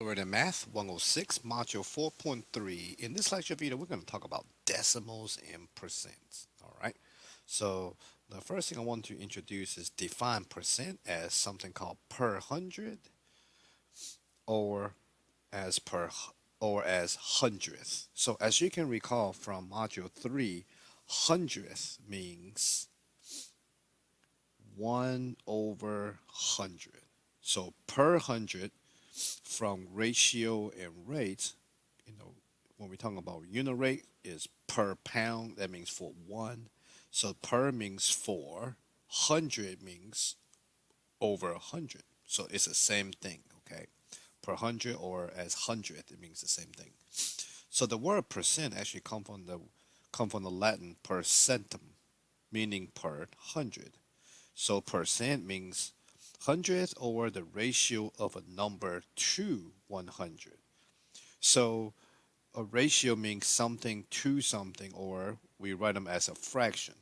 Word in Math 106, Module 4.3. In this lecture video, we're going to talk about decimals and percents. All right. So the first thing I want to introduce is define percent as something called per hundred or as per or as hundredth. So as you can recall from Module 3, hundredth means 1 over 100. So per hundred from ratio and rate, when we're talking about unit rate is per pound, that means for one. So per means for, hundred means over 100. So it's the same thing, okay? Per hundred or as hundredth, it means the same thing. So the word percent actually come from the Latin percentum, meaning per hundred. So percent means hundredth or the ratio of a number to 100. So a ratio means something to something, or we write them as a fraction.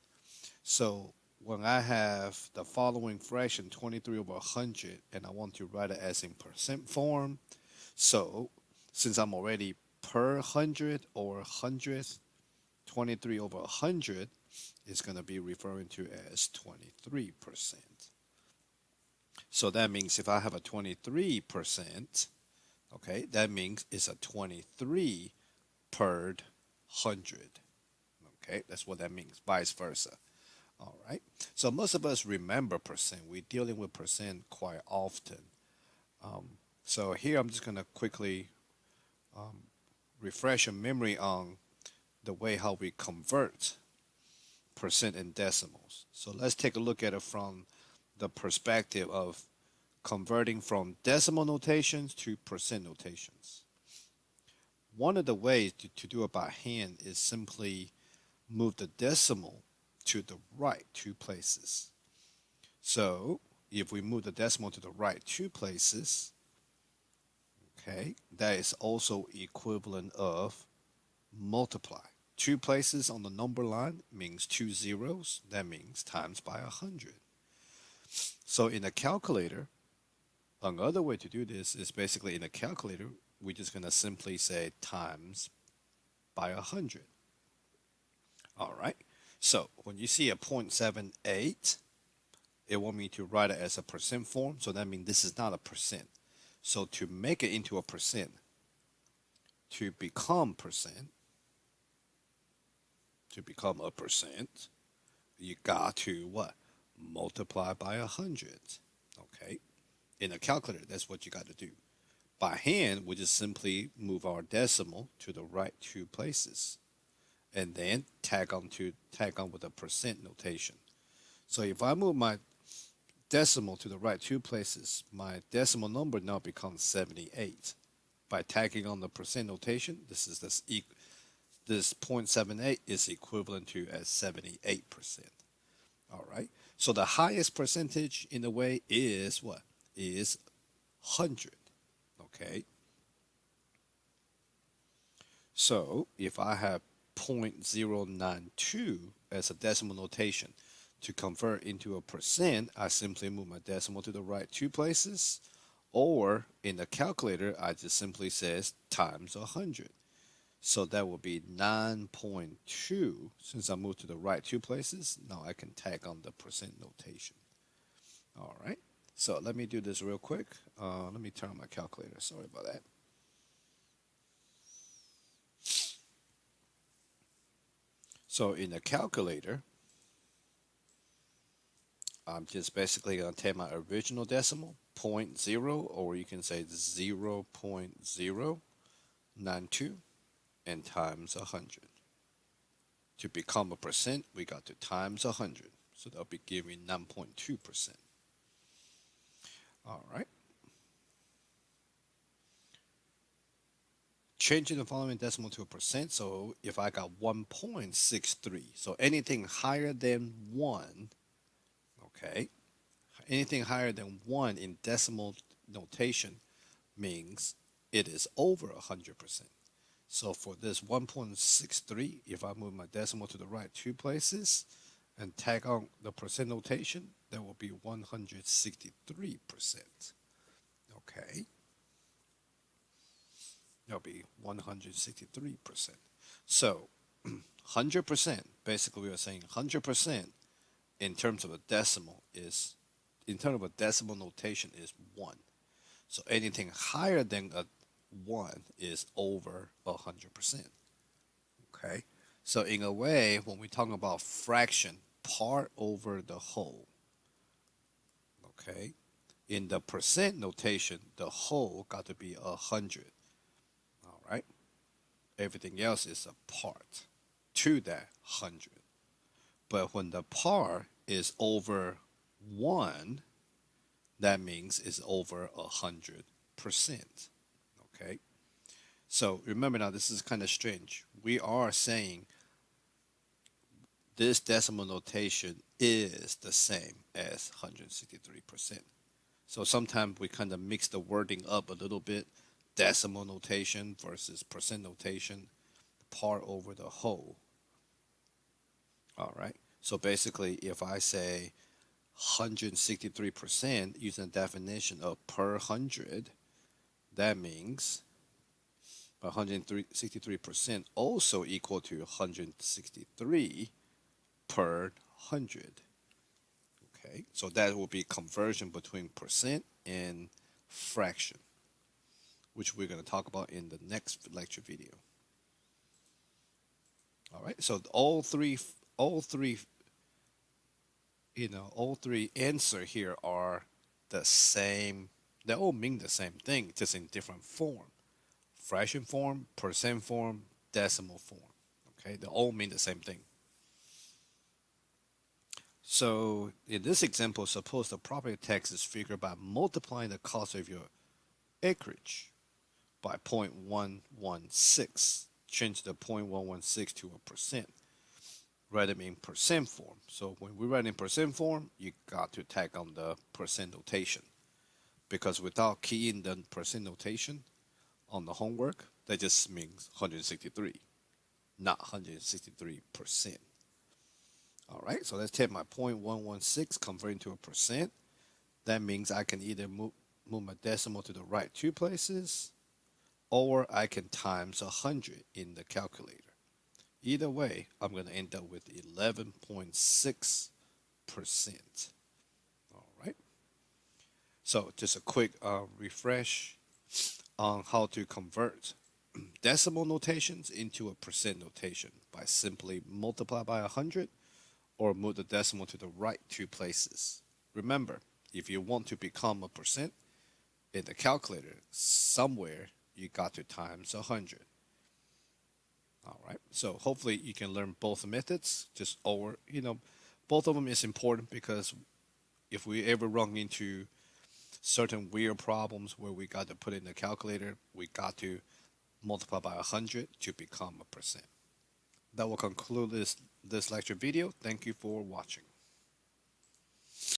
So when I have the following fraction, 23 over 100, and I want to write it as in percent form, so since I'm already per hundred or hundredth, 23 over 100 is going to be referring to as 23%. So that means if I have a 23%, okay, that means it's a 23 per 100. Okay, that's what that means, vice versa. All right. So most of us remember percent. We're dealing with percent quite often. Um, so here I'm just going to quickly refresh your memory on the way how we convert percent and decimals. So let's take a look at it from the perspective of converting from decimal notations to percent notations. One of the ways to do it by hand is simply move the decimal to the right two places. So if we move the decimal to the right two places, okay, that is also equivalent of multiply. Two places on the number line means two zeros. That means times by 100. So in a calculator, another way to do this is basically in a calculator, we're just going to simply say times by 100. All right. So when you see a 0.78, it want me to write it as a percent form. So that means this is not a percent. So to make it into a percent, to become a percent, you got to what? Multiply by 100. Okay. In a calculator, that's what you got to do. By hand, we just simply move our decimal to the right two places and then tag on with a percent notation. So if I move my decimal to the right two places, my decimal number now becomes 78. By tagging on the percent notation, this 0.78 is equivalent to as 78%. All right. So the highest percentage in a way is what? Is 100. Okay. So if I have 0.092 as a decimal notation, to convert into a percent, I simply move my decimal to the right two places, or in the calculator, I just simply says times 100. So that will be 9.2. Since I moved to the right two places, now I can tag on the percent notation. All right. So let me do this real quick. Let me turn on my calculator. Sorry about that. So in the calculator, I'm just basically going to take my original decimal, 0.0, or you can say 0.092, and times 100. To become a percent, we got to times 100. So that'll be giving 9.2%. All right. Changing the following decimal to a percent. So if I got 1.63, so anything higher than 1, okay, anything higher than 1 in decimal notation means it is over 100%. So for this 1.63, if I move my decimal to the right two places and tag on the percent notation, that will be 163%. Okay. That'll be 163%. So 100%, basically we are saying 100% in terms of a decimal is, in terms of a decimal notation is 1. So anything higher than a 1 is over 100%. Okay? So in a way, when we talk about fraction, part over the whole, okay? In the percent notation, the whole got to be 100. All right? Everything else is a part to that 100. But when the part is over 1, that means it's over 100%. Okay? So remember now, this is kind of strange. We are saying this decimal notation is the same as 163%. So sometimes we kind of mix the wording up a little bit, decimal notation versus percent notation, part over the whole. All right. So basically, if I say 163% using the definition of per 100, that means 163% also equal to 163 per 100. Okay, so that will be conversion between percent and fraction, which we're going to talk about in the next lecture video. All right, so all three answer here are the same. They all mean the same thing, just in different form. Fraction form, percent form, decimal form. Okay, they all mean the same thing. So in this example, suppose the property tax is figured by multiplying the cost of your acreage by 0.116. Change the 0.116 to a percent. Write them in percent form. So when we write in percent form, you got to tag on the percent notation. Because without keying the percent notation on the homework, that just means 163, not 163%. All right, so let's take my 0.116, convert into a percent. That means I can either move my decimal to the right 2 places, or I can times 100 in the calculator. Either way, I'm going to end up with 11.6%. All right. So just a quick refresh on how to convert decimal notations into a percent notation by simply multiply by 100 or move the decimal to the right 2 places. Remember, if you want to become a percent in the calculator, somewhere you got to times 100. All right, so hopefully you can learn both methods. Both of them is important because if we ever run into certain weird problems where we got to put in the calculator, we got to multiply by 100 to become a percent. That will conclude this lecture video. Thank you for watching.